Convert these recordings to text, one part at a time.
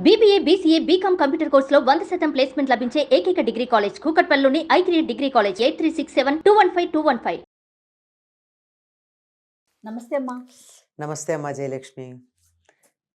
BBA, BCA, BCom computer కోర్సులో 100% placement లభించే ఏకైక డిగ్రీ కాలేజ్ కూకట్పల్లిలోని I3 డిగ్రీ కాలేజ్ 8367215215. నమస్తే అమ్మా. నమస్తే అమ్మా జయలక్ష్మి.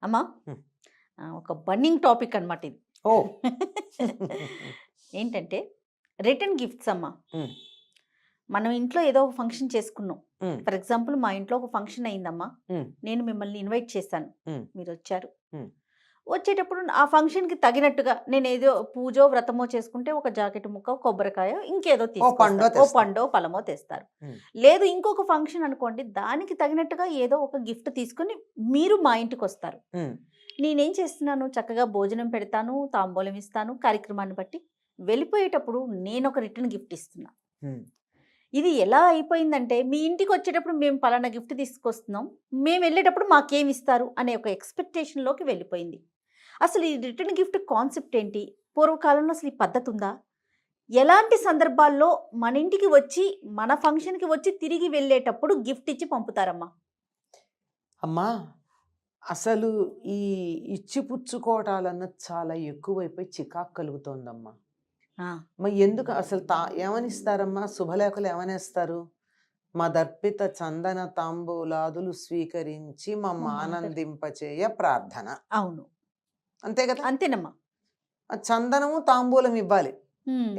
అమ్మా ఒక బర్నింగ్ టాపిక్ అనమాట ఇది. ఓ ఏంటంటే రిటర్న్ గిఫ్ట్స్ అమ్మా. మనం ఇంట్లో ఏదో ఒక ఫంక్షన్ చేసుకున్నాం. ఫర్ ఎగ్జాంపుల్ మా ఇంట్లో ఒక ఫంక్షన్ అయిందమ్మా. నేను మిమ్మల్ని ఇన్వైట్ చేశాను, మీరు వచ్చారు. వచ్చేటప్పుడు ఆ ఫంక్షన్కి తగినట్టుగా నేను ఏదో పూజో వ్రతమో చేసుకుంటే ఒక జాకెట్ ముక్క, కొబ్బరికాయ, ఇంకేదో తీసుకుంటారు, ఓ పండో ఫలమో తెస్తారు. లేదు ఇంకొక ఫంక్షన్ అనుకోండి, దానికి తగినట్టుగా ఏదో ఒక గిఫ్ట్ తీసుకుని మీరు మా ఇంటికి వస్తారు. నేనేం చేస్తున్నాను, చక్కగా భోజనం పెడతాను, తాంబూలం ఇస్తాను, కార్యక్రమాన్ని బట్టి వెళ్ళిపోయేటప్పుడు నేను ఒక రిటర్న్ గిఫ్ట్ ఇస్తున్నా. ఇది ఎలా అయిపోయిందంటే, మీ ఇంటికి వచ్చేటప్పుడు మేము పలానా గిఫ్ట్ తీసుకొస్తున్నాం, మేము వెళ్ళేటప్పుడు మాకేమి ఇస్తారు అనే ఒక ఎక్స్పెక్టేషన్లోకి వెళ్ళిపోయింది. అసలు ఈ రిటర్న్ గిఫ్ట్ కాన్సెప్ట్ ఏంటి? పూర్వకాలంలో అసలు ఈ పద్ధతి ఉందా? ఎలాంటి సందర్భాల్లో మన ఇంటికి వచ్చి మన ఫంక్షన్కి వచ్చి తిరిగి వెళ్ళేటప్పుడు గిఫ్ట్ ఇచ్చి పంపుతారమ్మా? అమ్మా, అసలు ఈ ఇచ్చిపుచ్చుకోవటాలన్నది చాలా ఎక్కువైపోయి చికాకు కలుగుతోందమ్మా. మరి ఎందుకు అసలు ఏమనిస్తారమ్మా? శుభలేఖలు ఏమనేస్తారు? మా దర్పిత చందన తాంబూలాదులు స్వీకరించి మమ్మ ఆనందింపచేయ ప్రార్థన. అవును, అంతే కదా? అంతేనమ్మా. చందనము తాంబూలం ఇవ్వాలి.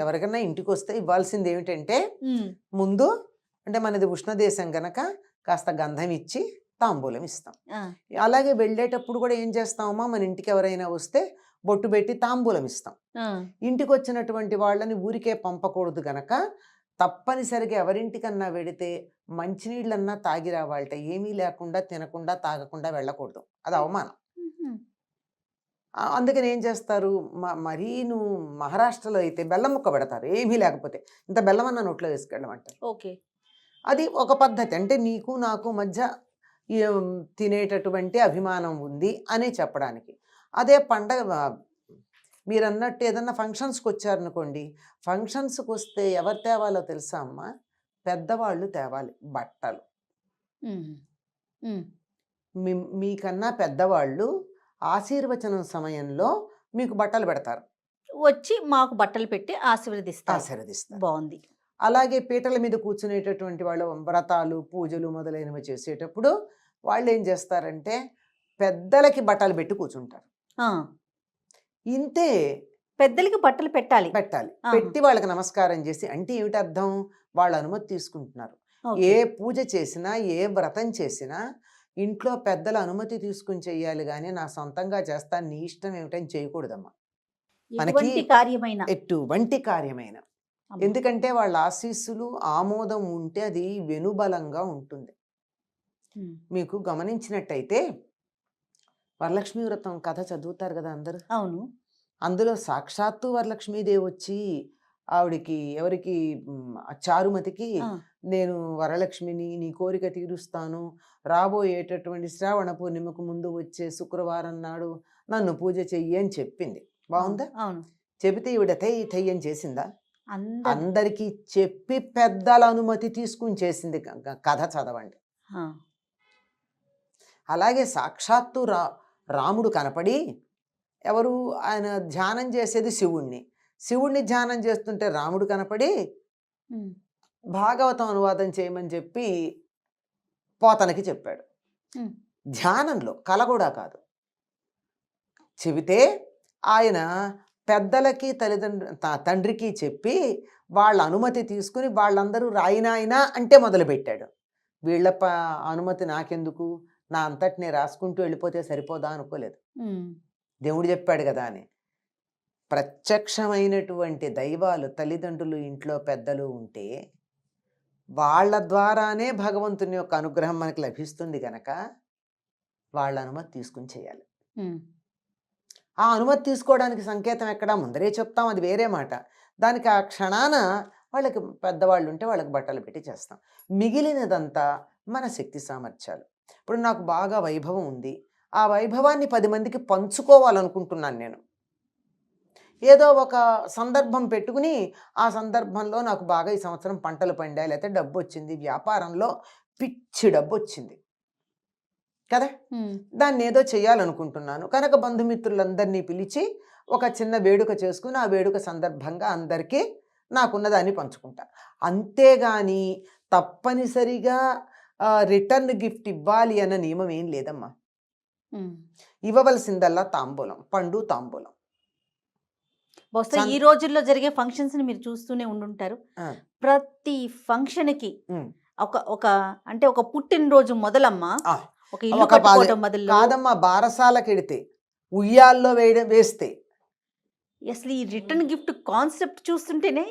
ఎవరికైనా ఇంటికి వస్తే ఇవ్వాల్సింది ఏమిటంటే, ముందు అంటే మనది ఉష్ణదేశం గనక కాస్త గంధం ఇచ్చి తాంబూలం ఇస్తాం. అలాగే వెళ్ళేటప్పుడు కూడా ఏం చేస్తామమ్మా, మన ఇంటికి ఎవరైనా వస్తే బొట్టు పెట్టి తాంబూలం ఇస్తాం. ఇంటికి వచ్చినటువంటి వాళ్ళని ఊరికే పంపకూడదు గనక తప్పనిసరిగా ఎవరింటికన్నా వెడితే మంచినీళ్ళన్నా తాగి రావాలట. ఏమీ లేకుండా తినకుండా తాగకుండా వెళ్ళకూడదు, అది అవమానం. అందుకని ఏం చేస్తారు, మరీ నువ్వు మహారాష్ట్రలో అయితే బెల్లం ముక్క పెడతారు, ఏమీ లేకపోతే ఇంత బెల్లం అన్న నోట్లో వేసుకెళ్ళమంటారు. ఓకే, అది ఒక పద్ధతి. అంటే నీకు నాకు మధ్య తినేటటువంటి అభిమానం ఉంది అని చెప్పడానికి. అదే పండగ మీరు అన్నట్టు ఏదన్నా ఫంక్షన్స్కి వచ్చారనుకోండి, ఫంక్షన్స్కి వస్తే ఎవరు తేవాలో తెలుసా అమ్మ? పెద్దవాళ్ళు తేవాలి బట్టలు. మీకన్నా పెద్దవాళ్ళు ఆశీర్వచనం సమయంలో మీకు బట్టలు పెడతారు, వచ్చి మాకు బట్టలు పెట్టి ఆశీర్వదిస్తారు. బాగుంది. అలాగే పీటల మీద కూర్చునేటటువంటి వాళ్ళు వ్రతాలు పూజలు మొదలైనవి చేసేటప్పుడు వాళ్ళు ఏం చేస్తారంటే పెద్దలకి బట్టలు పెట్టి కూర్చుంటారు. ఇంతే, పెద్దలకి బట్టలు పెట్టాలి. పెట్టి వాళ్ళకి నమస్కారం చేసి, అంటే ఏమిటి అర్థం? వాళ్ళ అనుమతి తీసుకుంటున్నారు. ఏ పూజ చేసినా ఏ వ్రతం చేసినా ఇంట్లో పెద్దల అనుమతి తీసుకుని చెయ్యాలి, కానీ నా సొంతంగా చేస్తాను నీ ఇష్టం ఏమిటని చేయకూడదమ్మా. మనకి ఎటువంటి కార్యమైన, ఎందుకంటే వాళ్ళ ఆశీస్సులు ఆమోదం ఉంటే అది వెనుబలంగా ఉంటుంది. మీకు గమనించినట్టయితే వరలక్ష్మీ వ్రతం కథ చదువుతారు కదా అందరూ. అవును. అందులో సాక్షాత్తు వరలక్ష్మీదేవి వచ్చి ఆవిడికి, ఎవరికి, చారుమతికి, నేను వరలక్ష్మిని, నీ కోరిక తీరుస్తాను, రాబోయేటటువంటి శ్రావణ పూర్ణిమకు ముందు వచ్చే శుక్రవారం నాడు నన్ను పూజ చెయ్యి అని చెప్పింది. బాగుందా? అవును. చెబితే ఈవిడ తెయ్యని చేసిందా? అందరికీ చెప్పి పెద్దల అనుమతి తీసుకుని చేసింది. కథ చదవండి. అలాగే సాక్షాత్తు రాముడు కనపడి, ఎవరు ఆయన ధ్యానం చేసేది శివుణ్ణి ధ్యానం చేస్తుంటే రాముడు కనపడి భాగవతం అనువాదం చేయమని చెప్పి పోతనకి చెప్పాడు. ధ్యానంలో, కల కూడా కాదు. చెబితే ఆయన పెద్దలకి తండ్రికి చెప్పి వాళ్ళ అనుమతి తీసుకుని వాళ్ళందరూ రాయినాయనా అంటే మొదలుపెట్టాడు. వీళ్ళ అనుమతి నాకెందుకు, నా అంతటి నేను రాసుకుంటూ వెళ్ళిపోతే సరిపోదా అనుకోలేదు. దేవుడు చెప్పాడు కదా అని. ప్రత్యక్షమైనటువంటి దైవాలు, తల్లిదండ్రులు, ఇంట్లో పెద్దలు ఉంటే వాళ్ళ ద్వారానే భగవంతుని యొక్క అనుగ్రహం మనకు లభిస్తుంది కనుక వాళ్ళ అనుమతి తీసుకుని చేయాలి. ఆ అనుమతి తీసుకోవడానికి సంకేతం ఎక్కడా? ముందరే చెప్తాం, అది వేరే మాట. దానికి ఆ క్షణాన వాళ్ళకి పెద్దవాళ్ళు ఉంటే వాళ్ళకి బట్టలు పెట్టి చేస్తాం. మిగిలినదంతా మన శక్తి సామర్థ్యాలు. ఇప్పుడు నాకు బాగా వైభవం ఉంది, ఆ వైభవాన్ని 10 మందికి పంచుకోవాలనుకుంటున్నాను నేను. ఏదో ఒక సందర్భం పెట్టుకుని, ఆ సందర్భంలో నాకు బాగా ఈ సంవత్సరం పంటలు పండాయి, లేకపోతే డబ్బు వచ్చింది, వ్యాపారంలో పిచ్చి డబ్బు వచ్చింది, కదా. ఉమ్, దాన్ని ఏదో చేయాలనుకుంటున్నాను కనుక బంధుమిత్రులందరినీ పిలిచి ఒక చిన్న వేడుక చేసుకుని ఆ వేడుక సందర్భంగా అందరికీ నాకున్నదాన్ని పంచుకుంటా. అంతేగాని తప్పనిసరిగా రిటర్న్ గిఫ్ట్ ఇవ్వాలి అన్న నియమం ఏం లేదమ్మా. ఉమ్. ఇవ్వవలసిందల్లా తాంబూలం, పండు తాంబూలం. బహుశా సం- ఈ రోజుల్లో జరిగే ఫంక్షన్స్ ని మీరు చూస్తూనే ఉండుంటారు. ఆ, ప్రతి ఫంక్షన్ కి ఉమ్, ఒక ఒక అంటే ఒక పుట్టినరోజు మొదలమ్మా, ఆ, ఒక ఇల్లు ఒక కట్టుకోవటం మొదలు, కాదమ్మా, బారసాలకెడితే ఉయ్యాల్లో వేస్తే అసలు ఈ రిటర్న్ గిఫ్ట్ కాన్సెప్ట్ చూస్తుంటేనే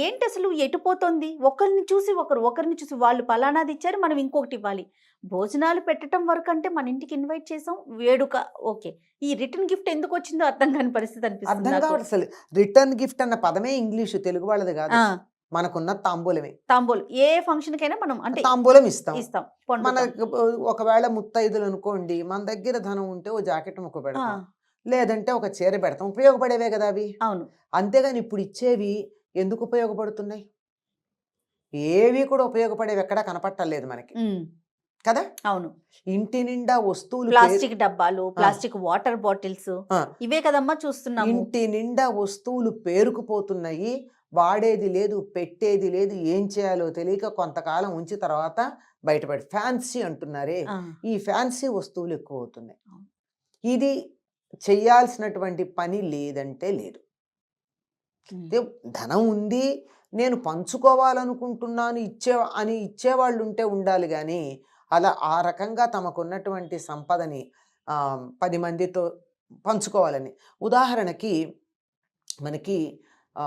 ఏంటి అసలు ఎటుపోతుంది? ఒకరిని చూసి ఒకరిని చూసి వాళ్ళు పలానాది ఇచ్చారు, మనం ఇంకొకటి ఇవ్వాలి. భోజనాలు పెట్టడం వరకు అంటే మన ఇంటికి ఇన్వైట్ చేసాం, వేడుక ఓకే. ఈ రిటర్న్ గిఫ్ట్ ఎందుకు వచ్చిందో అర్థం కాని పరిస్థితి అనిపిస్తుంది అర్థం నాకు. కావట్లేదు. అసలు రిటర్న్ గిఫ్ట్ అన్న పదమే ఇంగ్లీషు, తెలుగు వాళ్ళది కాదు. ఆ, మనకున్న తాంబూలమే. తాంబూలం ఏ ఫంక్షన్ కైనా మనం అంటే తాంబూలం ఇస్తాం. ఇస్తాం, మన పండుతాం. ఒకవేళ ముత్తైదులు అనుకోండి, మన దగ్గర ధనం ఉంటే ఓ జాకెట్ ముక్క ఆ, పెడతాం, లేదంటే ఒక చీర పెడతాం. ఉపయోగపడేవే కదా అవి. అవును. అంతేగాని ఇప్పుడు ఇచ్చేవి ఎందుకు ఉపయోగపడుతున్నాయి? ఏవి కూడా ఉపయోగపడేవి ఎక్కడా కనపట్టలేదు మనకి ఉమ్, కదా. అవును. ఇంటి నిండా వస్తువులు ప్లాస్టిక్ డబ్బాలు, ప్లాస్టిక్ వాటర్ బాటిల్స్, ఆ, ఇవే కదమ్మా చూస్తున్నాము. ఇంటి నిండా వస్తువులు పేరుకుపోతున్నాయి. వాడేది లేదు, పెట్టేది లేదు, ఏం చేయాలో తెలియక కొంతకాలం ఉంచి తర్వాత బయటపడి ఫ్యాన్సీ అంటున్నారే, ఆ, ఈ ఫ్యాన్సీ వస్తువులు ఎక్కువ అవుతున్నాయి. అవును. ఇది చెయ్యాల్సినటువంటి పని లేదంటే లేదు. ఉమ్, అంటే ధనం ఉంది, నేను పంచుకోవాలనుకుంటున్నాను ఇచ్చేవాళ్ళు ఉంటే ఉండాలి. కానీ అలా ఆ రకంగా తమకున్నటువంటి సంపదని 10 మందితో పంచుకోవాలని. ఉదాహరణకి మనకి ఆ,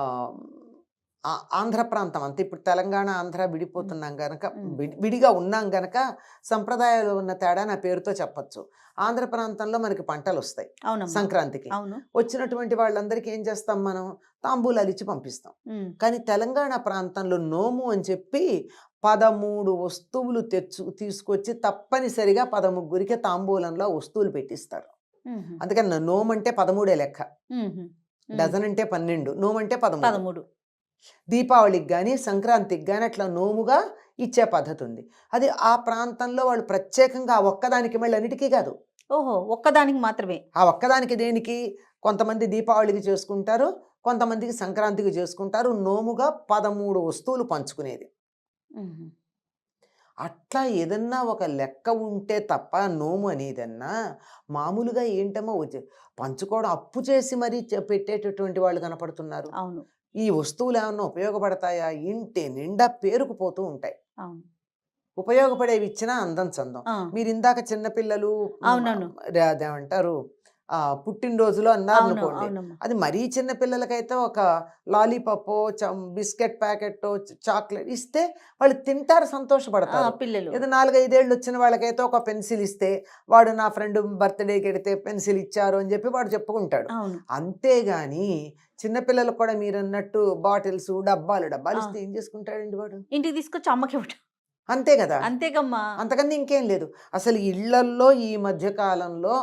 ఆంధ్ర ప్రాంతం అంతే, ఇప్పుడు తెలంగాణ ఆంధ్ర విడిపోతున్నాం గనక, విడిగా ఉన్నాం గనక సంప్రదాయాలు ఉన్న తేడా నా పేరుతో చెప్పచ్చు. ఆంధ్ర ప్రాంతంలో మనకి పంటలు వస్తాయి అవునమ్మా, సంక్రాంతికి. అవును. వచ్చినటువంటి వాళ్ళందరికీ ఏం చేస్తాం, మనం తాంబూలాలు ఇచ్చి పంపిస్తాం. ఉమ్, కానీ తెలంగాణ ప్రాంతంలో నోము అని చెప్పి 13 వస్తువులు తీసుకొచ్చి తప్పనిసరిగా 13కి తాంబూలంలో వస్తువులు పెట్టిస్తారు. ఉమ్హు, అందుకని నోము అంటే 13 లెక్క, ఉమ్హు, డజన్ అంటే 12, నోము అంటే 13. 13. దీపావళికి కానీ సంక్రాంతికి కానీ అట్లా నోముగా ఇచ్చే పద్ధతి ఉంది. అది ఆ ప్రాంతంలో వాళ్ళు ప్రత్యేకంగా ఆ ఒక్కదానికి, మళ్ళీ అన్నిటికీ కాదు, ఓహో, ఒక్కదానికి మాత్రమే. ఆ ఒక్కదానికి దేనికి, కొంతమంది దీపావళికి చేసుకుంటారు, కొంతమందికి సంక్రాంతికి చేసుకుంటారు. నోముగా 13 వస్తువులు పంచుకునేది. ఉమ్హు, అట్లా ఏదన్నా ఒక లెక్క ఉంటే తప్ప నోము అనేదన్నా మామూలుగా ఏంటమ్మో పంచుకోవడం, అప్పు చేసి మరీ పెట్టేటటువంటి వాళ్ళు కనపడుతున్నారు. అవును, ఈ వస్తువులు ఏమన్నా ఉపయోగపడతాయా? ఇంటి నిండా పేరుకుపోతూ ఉంటాయి. అవును. ఉపయోగపడేవి ఇచ్చినా అందం చందం. ఆ, మీరు ఇందాక చిన్నపిల్లలు అవునవును. అదేమంటారు పుట్టినరోజులు అన్నారు అవును, అనుకోండి, అవునమ్మా. అది మరీ చిన్న పిల్లలకైతే ఒక లాలీపాపో బిస్కెట్ ప్యాకెట్టో చాక్లెట్ ఇస్తే వాళ్ళు తింటారు, ఆ, సంతోషపడతారు. పిల్లలు. ఏదో 4-5 ఏళ్ళు వచ్చిన వాళ్ళకైతే ఒక పెన్సిల్ ఇస్తే, వాడు నా ఫ్రెండ్ బర్త్డేకి వెడితే పెన్సిల్ ఇచ్చారు అని చెప్పి వాడు చెప్పుకుంటాడు. అవును. అంతేగాని చిన్నపిల్లలకు కూడా మీరు అన్నట్టు బాటిల్స్, డబ్బాలు ఆ, ఇస్తే ఏం చేసుకుంటాడండి వాడు? ఇంటికి తీసుకొచ్చి అమ్మకి ఇవ్వటం. అంతే కదా. అంతేగమ్మా. అంతకన్నా ఇంకేం లేదు. అసలు ఇళ్లల్లో ఈ మధ్య కాలంలో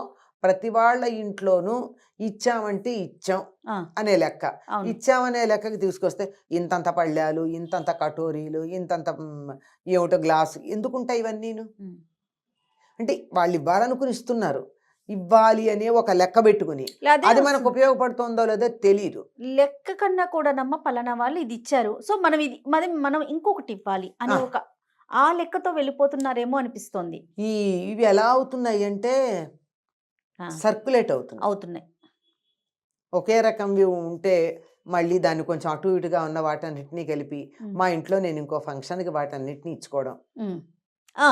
ప్రతి వాళ్ళ ఇంట్లోనూ ఇచ్చామంటే ఇచ్చాం ఆ, అనే లెక్క. అవును. ఇచ్చామనే లెక్కకి తీసుకొస్తే ఇంతంత పళ్ళాలు, ఇంతంత కటోరీలు, ఇంతంత ఏమిటో గ్లాసు, ఎందుకుంటాయి ఇవన్నీను? ఉమ్, అంటే వాళ్ళు ఇవ్వాలనుకుని ఇస్తున్నారు, ఇవ్వాలి అనే ఒక లెక్క పెట్టుకుని. అదే అది మనకు వస్తుంది. ఉపయోగపడుతుందో లేదో తెలియదు. లెక్క కన్నా కూడానమ్మ, పలానా వాళ్ళు ఇది ఇచ్చారు, సో మనం ఇది మనం ఇంకొకటి ఇవ్వాలి అనే ఆ. ఒక ఆ లెక్కతో వెళ్ళిపోతున్నారేమో అనిపిస్తోంది. ఇవి ఎలా అవుతున్నాయి అంటే ఆ, సర్క్యులేట్ అవుతుంది. అవుతున్నాయి. ఒకే రకంవి ఉంటే మళ్ళీ దాన్ని కొంచెం అటు ఇటుగా ఉన్న వాటన్నిటినీ కలిపి ఉమ్, మా ఇంట్లో నేను ఇంకో ఫంక్షన్కి వాటన్నిటిని ఇచ్చుకోవడం. ఉమ్, ఆ,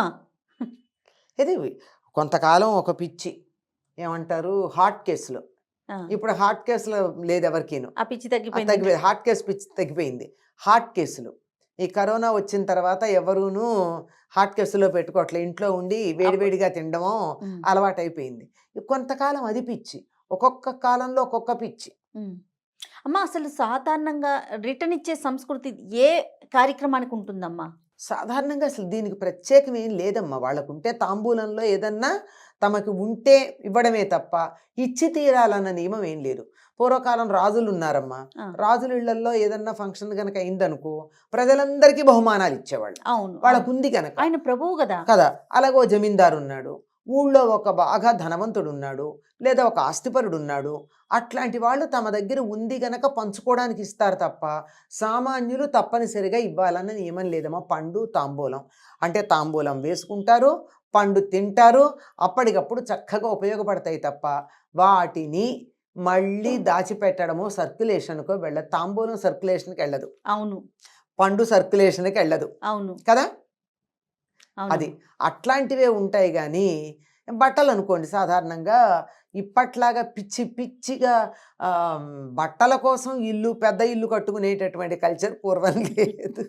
ఇది కొంతకాలం ఒక పిచ్చి, ఏమంటారు, హాట్ కేసులో. ఆ, ఇప్పుడు హాట్ కేసులో లేదు ఎవరికీను, ఆ పిచ్చి తగ్గిపోయింది. హాట్ కేసు పిచ్చి తగ్గిపోయింది. హాట్ కేసులు ఈ కరోనా వచ్చిన తర్వాత ఎవరూను హాట్ కేసులో పెట్టుకోవట్లే, ఇంట్లో ఉండి వేడివేడిగా తినడమో ఉమ్, అలవాటైపోయింది. కొంతకాలం అది పిచ్చి, ఒక్కొక్క కాలంలో ఒక్కొక్క పిచ్చి. ఉమ్. అమ్మా, అసలు సాధారణంగా రిటర్న్ ఇచ్చే సంస్కృతి ఏ కార్యక్రమానికి ఉంటుందమ్మా? సాధారణంగా అసలు దీనికి ప్రత్యేకం ఏం లేదమ్మా. వాళ్ళకుంటే తాంబూలంలో ఏదన్నా తమకి ఉంటే ఇవ్వడమే తప్ప ఇచ్చి తీరాలన్న నియమం ఏం లేదు. పూర్వకాలం రాజులు ఉన్నారమ్మా, ఆ, రాజుల ఇళ్లలో ఏదన్నా ఫంక్షన్ కనుక అయిందనుకో ప్రజలందరికీ బహుమానాలు ఇచ్చేవాళ్ళు, అవును, వాళ్ళకు అవును. ఉంది కనుక ఆయన ప్రభువు కదా. కదా. అలాగో జమీందారు ఉన్నాడు, ఊళ్ళో ఒక బాగా ధనవంతుడు ఉన్నాడు, లేదా ఒక ఆస్తిపరుడు ఉన్నాడు. అట్లాంటి వాళ్ళు తమ దగ్గర ఉంది గనక పంచుకోవడానికి ఇస్తారు తప్ప సామాన్యులు తప్పనిసరిగా ఇవ్వాలన్న నియమం లేదమ్మా. పండు తాంబూలం అంటే తాంబూలం వేసుకుంటారు, పండు తింటారు, అప్పటికప్పుడు చక్కగా ఉపయోగపడతాయి తప్ప వాటిని మళ్ళీ దాచిపెట్టడము సర్క్యులేషన్కో వెళ్ళదు. తాంబూలం సర్క్యులేషన్కి వెళ్ళదు, అవును పండు సర్క్యులేషన్కి వెళ్ళదు అవును కదా. అవును. అది అట్లాంటివే ఉంటాయి. కానీ బట్టలు అనుకోండి, సాధారణంగా ఇప్పట్లాగా పిచ్చి పిచ్చిగా ఆ, బట్టల కోసం పెద్ద ఇల్లు కట్టుకునేటటువంటి కల్చర్ పూర్వం లేదు.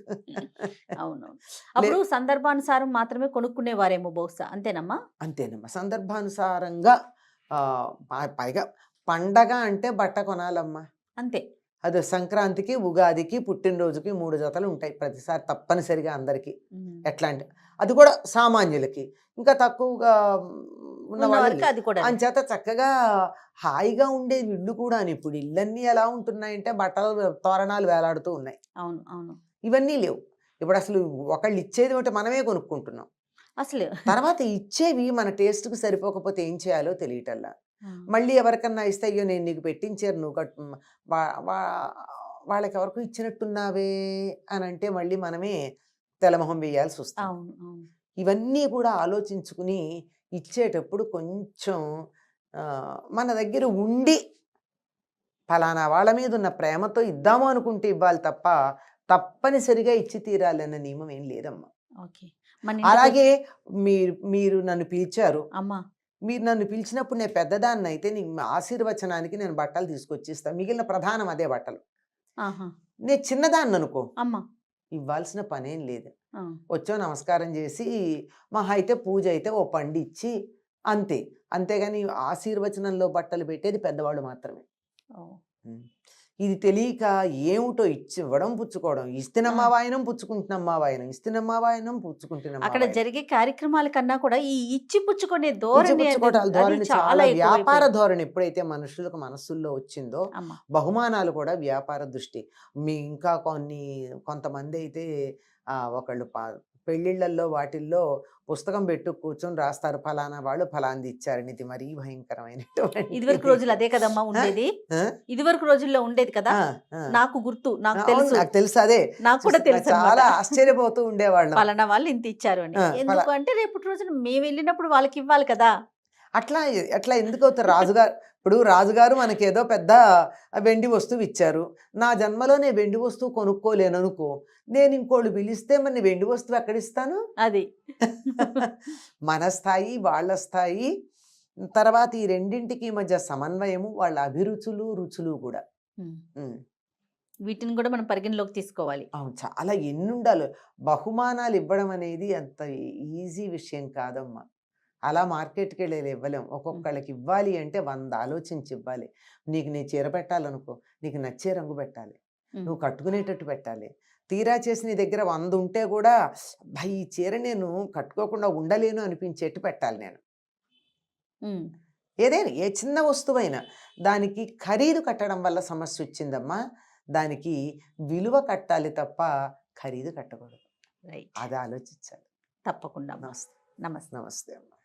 అవును. అప్పుడు సందర్భానుసారం మాత్రమే కొనుక్కునేవారేమో బహుశా, అంతేనమ్మా? అంతేనమ్మా, సందర్భానుసారంగా పైగా పండగ అంటే బట్ట కొనాలమ్మా. అంతే. అది సంక్రాంతికి, ఉగాదికి, పుట్టినరోజుకి 3 జతలు ఉంటాయి ప్రతిసారి తప్పనిసరిగా అందరికీ. ఎట్లాంటి అది కూడా సామాన్యులకి, ఇంకా తక్కువగా ఉన్న ఉన్న వాళ్ళకి. వాళ్ళకి అది కూడా. అంచేత చక్కగా హాయిగా ఉండేది ఇల్లు కూడా. ఇప్పుడు ఇళ్ళన్నీ ఎలా ఉంటున్నాయంటే బట్టలు తోరణాలు వేలాడుతూ ఉన్నాయి. అవును అవును. ఇవన్నీ లేవు. ఇప్పుడు అసలు ఒకళ్ళు ఇచ్చేది ఒకటి మనమే కొనుక్కుంటున్నాం. అసలు తర్వాత ఇచ్చేవి మన టేస్ట్కి సరిపోకపోతే ఏం చేయాలో తెలియటల్లా. మళ్ళీ ఎవరికన్నా ఇస్తే అయ్యో నేను నీకు పెట్టించారు, నువ్వు కట్టు, వాళ్ళకి ఎవరికో ఇచ్చినట్టున్నావే అని అంటే మళ్ళీ మనమే తెలమొహం వేయాల్సి వస్తుంది. అవును అవును. ఇవన్నీ కూడా ఆలోచించుకుని ఇచ్చేటప్పుడు కొంచెం మన దగ్గర ఉండి ఫలానా వాళ్ళ మీద ఉన్న ప్రేమతో ఇద్దాము అనుకుంటే ఇవ్వాలి తప్ప తప్పనిసరిగా ఇచ్చి తీరాలన్న నియమం ఏం లేదమ్మా. ఓకే. మన ఇంటికి అలాగే మీరు నన్ను పిలిచారు, అమ్మా మీరు నన్ను పిలిచినప్పుడు నేను పెద్దదాన్ని అయితే నీకు ఆశీర్వచనానికి నేను బట్టలు తీసుకొచ్చిస్తాను, మిగిలిన ప్రధానం అదే బట్టలు. ఆహా నేను చిన్నదాన్ని అనుకో, అమ్మా ఇవ్వాల్సిన పనేం లేదు. ఆ. వచ్చో నమస్కారం చేసి మహా అయితే పూజ అయితే ఓ పండు ఇచ్చి అంతే. అంతేగాని ఆశీర్వచనంలో బట్టలు పెట్టేది పెద్దవాళ్ళు మాత్రమే. ఓ. ఇది తెలియక ఏమిటో ఇవ్వడం పుచ్చుకోవడం, ఇస్తున్నమ్మా వాయనం పుచ్చుకుంటున్నమ్మా వాయనం, ఇస్తున్నమ్మా వాయనం పుచ్చుకుంటున్నమ్మా అక్కడ వాయనం. జరిగే కార్యక్రమాల కన్నా కూడా ఈ ఇచ్చి పుచ్చుకునే ఇచ్చి ధోరణి పుచ్చుకోవటాల అది ధోరణి చాలా చాలా వ్యాపార ఎక్కువైపోయింది. ధోరణి ఎప్పుడైతే మనుషులకు మనస్సుల్లో వచ్చిందో, అమ్మా బహుమానాలు కూడా వ్యాపార దృష్టి. ఇంకా కొంతమంది అయితే ఒకళ్ళు పెళ్ళిళ్ళల్లో వాటిల్లో పుస్తకం పెట్టు కూర్చొని రాస్తారు, ఫలానా వాళ్ళు ఫలాంది ఇచ్చారని. ఇది మరీ భయంకరమైనటువంటి ఇదివరకు రోజులు అదే కదమ్మా ఉండేది. ఆ? ఇదివరకు రోజుల్లో ఉండేది కదా. ఆ, ఆ. నాకు గుర్తు, నాకు అవును, తెలుసు, నాకు తెలుసు. అదే నాకు కూడా తెలుసు చాలా అన్నమాట. ఆశ్చర్యపోతూ ఉండేవాళ్ళం. పలానా వాళ్ళు ఇంత ఇచ్చారు అని. ఆ, ఎందుకు అంటే రేపటి రోజున మేము వెళ్ళినప్పుడు వాళ్ళకి ఇవ్వాలి కదా. అట్లా అట్లా ఎందుకు అవుతారు? రాజుగారు ఇప్పుడు రాజుగారు మనకి ఏదో పెద్ద వెండి వస్తువు ఇచ్చారు, నా జన్మలో నేను వెండి వస్తువు కొనుక్కోలేను అనుకో, నేను ఇంకోళ్ళు పిలిస్తే మరి వెండి వస్తువు ఎక్కడిస్తాను? అది మన స్థాయి, వాళ్ళ స్థాయి, తర్వాత ఈ రెండింటికి మధ్య సమన్వయము, వాళ్ళ అభిరుచులు రుచులు కూడా. ఉమ్. వీటిని కూడా మనం పరిగణలోకి తీసుకోవాలి. అవును, చాలా ఎన్ని ఉండాలి. బహుమానాలు ఇవ్వడం అనేది అంత ఈజీ విషయం కాదమ్మా. అలా మార్కెట్కి వెళ్ళి ఇవ్వలేం. ఒక్కొక్కళ్ళకి ఇవ్వాలి అంటే 100 ఆలోచించి ఇవ్వాలి. నీకు నీ చీర పెట్టాలనుకో, నీకు నచ్చే రంగు పెట్టాలి, నువ్వు కట్టుకునేటట్టు పెట్టాలి. తీరా చేసి నీ దగ్గర 100 ఉంటే కూడా ఈ చీర నేను కట్టుకోకుండా ఉండలేను అనిపించేట్టు పెట్టాలి నేను. ఏదైనా ఏ చిన్న వస్తువైనా దానికి ఖరీదు కట్టడం వల్ల సమస్య వచ్చిందమ్మా. దానికి విలువ కట్టాలి తప్ప ఖరీదు కట్టకూడదు. రైట్. అది ఆలోచించాలి. తప్పకుండా. నమస్తే. నమస్తే. నమస్తే అమ్మా.